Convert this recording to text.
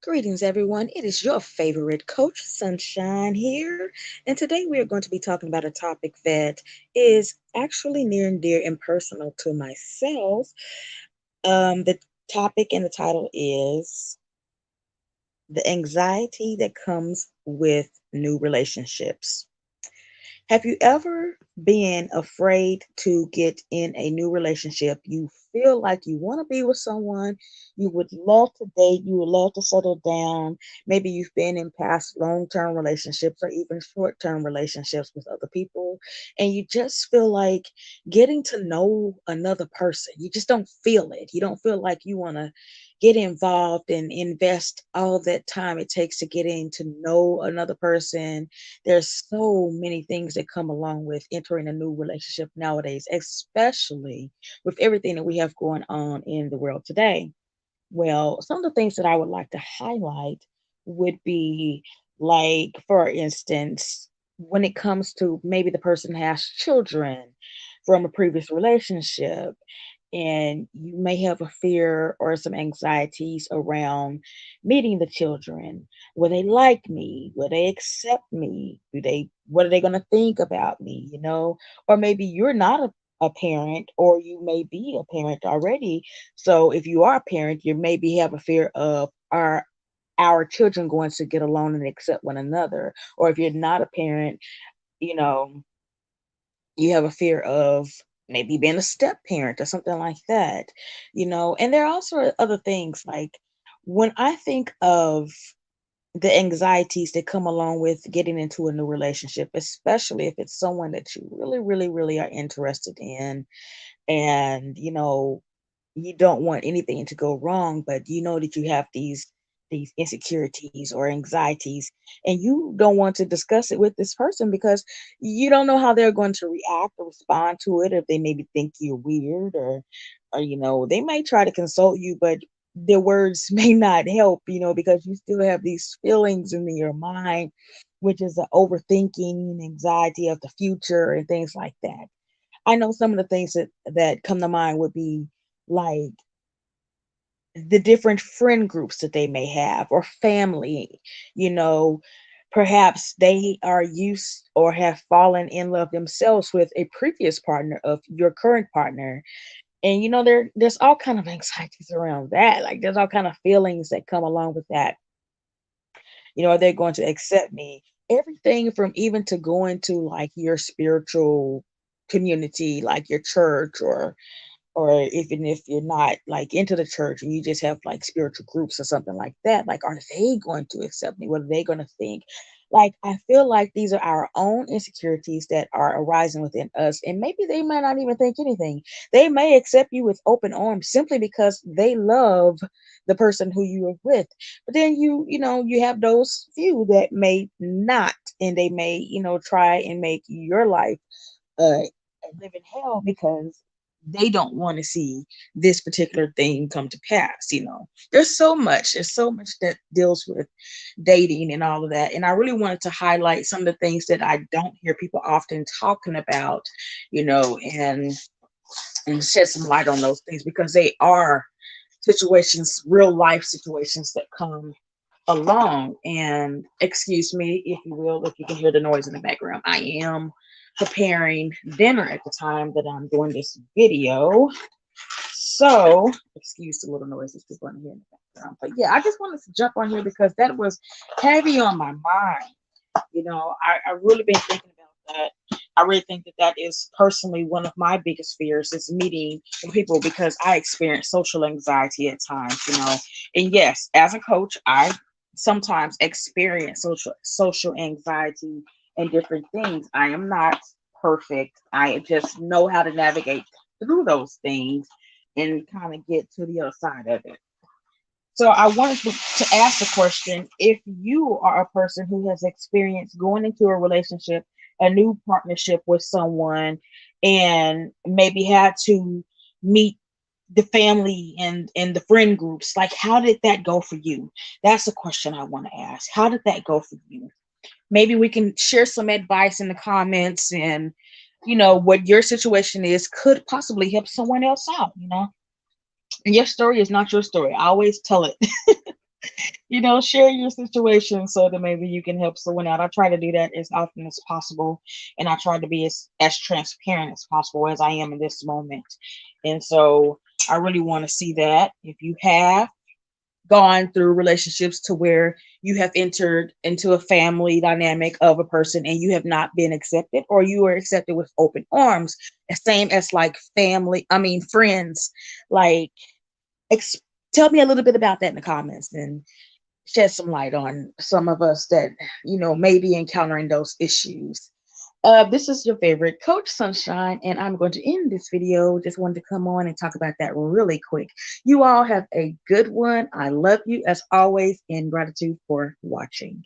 Greetings, everyone. It is your favorite Coach Sunshine here. And today we are going to be talking about a topic that is actually near and dear and personal to myself. The topic and the title is the anxiety that comes with new relationships. Have you ever been afraid to get in a new relationship? You feel like you want to be with someone, you would love to date, you would love to settle down. Maybe you've been in past long term relationships or even short term relationships with other people, and you just feel like getting to know another person. You just don't feel it. You don't feel like you want to get involved and invest all that time it takes to get in to know another person. There's so many things that come along with entering a new relationship nowadays, especially with everything that we have going on in the world today. Well, some of the things that I would like to highlight would be like, for instance, when it comes to maybe the person has children from a previous relationship, and you may have a fear or some anxieties around meeting the children. Will they like me? Will they accept me? Do they what are they going to think about me, Or maybe you're not a parent, or you may be a parent already. So if you are a parent, you maybe have a fear of our children going to get along and accept one another. Or if you're not a parent, you know, you have a fear of maybe being a step parent or something like that. And there are also other things like, when I think of the anxieties that come along with getting into a new relationship, especially if it's someone that you really, really, really are interested in, and you don't want anything to go wrong, but you know that you have these insecurities or anxieties, and you don't want to discuss it with this person because you don't know how they're going to react or respond to it, or if they maybe think you're weird, or they may try to consult you, but their words may not help, because you still have these feelings in your mind, which is the overthinking and anxiety of the future and things like that. I know some of the things that come to mind would be like the different friend groups that they may have, or family. you know Perhaps they are used or have fallen in love themselves with a previous partner of your current partner, and there's all kind of anxieties around that. Like, there's all kind of feelings that come along with that. Are they going to accept me? Everything from even to going to like your spiritual community, like your church, or even if you're not like into the church and you just have like spiritual groups or something like that, like, are they going to accept me? What are they going to think? Like, I feel like these are our own insecurities that are arising within us, and maybe they might not even think anything. They may accept you with open arms simply because they love the person who you are with. But then you have those few that may not, and they may try and make your life a living hell because they don't want to see this particular thing come to pass. There's so much that deals with dating and all of that. And I really wanted to highlight some of the things that I don't hear people often talking about, and shed some light on those things, because they are situations, real life situations that come along. And excuse me, if you will, if you can hear the noise in the background, I am preparing dinner at the time that I'm doing this video. So, excuse the little noises people in here in the background. But yeah, I just wanted to jump on here because that was heavy on my mind. I really been thinking about that. I really think that that is personally one of my biggest fears, is meeting people, because I experience social anxiety at times. And yes, as a coach, I sometimes experience social anxiety and different things. I am not perfect. I just know how to navigate through those things and kind of get to the other side of it. So I wanted to ask the question: if you are a person who has experienced going into a relationship, a new partnership with someone, and maybe had to meet the family and the friend groups, like, how did that go for you? That's the question I want to ask. How did that go for you? Maybe we can share some advice in the comments, and what your situation is could possibly help someone else out. And your story is not your story. I always tell it. share your situation so that maybe you can help someone out. I try to do that as often as possible, and I try to be as transparent as possible as I am in this moment. And so I really want to see that if you have gone through relationships to where you have entered into a family dynamic of a person and you have not been accepted, or you are accepted with open arms, the same as like family, I mean friends, like ex- tell me a little bit about that in the comments and shed some light on some of us that may be encountering those issues. This is your favorite Coach Sunshine, and I'm going to end this video. Just wanted to come on and talk about that really quick. You all have a good one. I love you as always, and gratitude for watching.